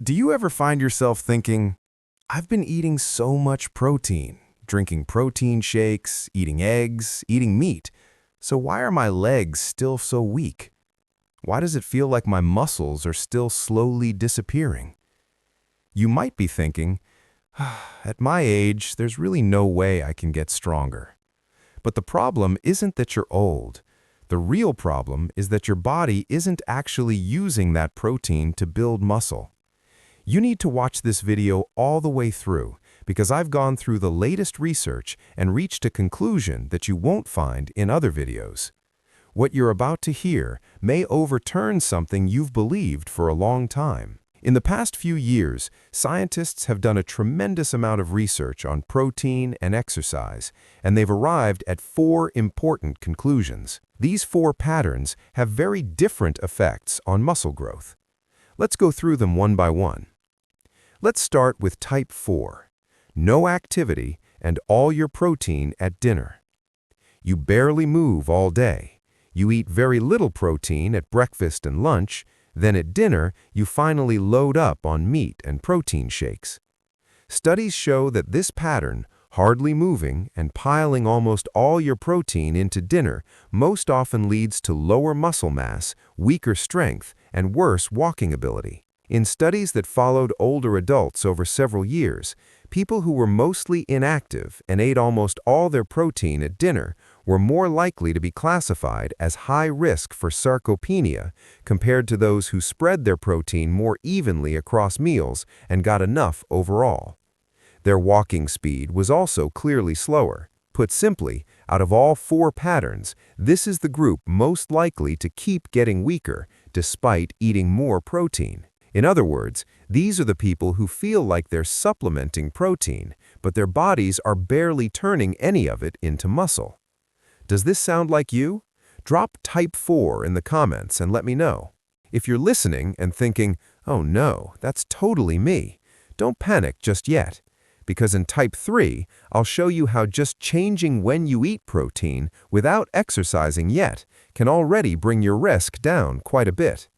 Do you ever find yourself thinking, I've been eating so much protein, drinking protein shakes, eating eggs, eating meat, so why are my legs still so weak? Why does it feel like my muscles are still slowly disappearing? You might be thinking, at my age, there's really no way I can get stronger. But the problem isn't that you're old. The real problem is that your body isn't actually using that protein to build muscle. You need to watch this video all the way through because I've gone through the latest research and reached a conclusion that you won't find in other videos. What you're about to hear may overturn something you've believed for a long time. In the past few years, scientists have done a tremendous amount of research on protein and exercise, and they've arrived at 4 important conclusions. These 4 patterns have very different effects on muscle growth. Let's go through them one by one. Let's start with type 4, no activity and all your protein at dinner. You barely move all day. You eat very little protein at breakfast and lunch, then at dinner you finally load up on meat and protein shakes. Studies show that this pattern, hardly moving and piling almost all your protein into dinner, most often leads to lower muscle mass, weaker strength, and worse walking ability. In studies that followed older adults over several years, people who were mostly inactive and ate almost all their protein at dinner were more likely to be classified as high risk for sarcopenia compared to those who spread their protein more evenly across meals and got enough overall. Their walking speed was also clearly slower. Put simply, out of all 4 patterns, this is the group most likely to keep getting weaker despite eating more protein. In other words, these are the people who feel like they're supplementing protein, but their bodies are barely turning any of it into muscle. Does this sound like you? Drop type 4 in the comments and let me know. If you're listening and thinking, oh no, that's totally me, don't panic just yet. Because in type 3, I'll show you how just changing when you eat protein without exercising yet can already bring your risk down quite a bit.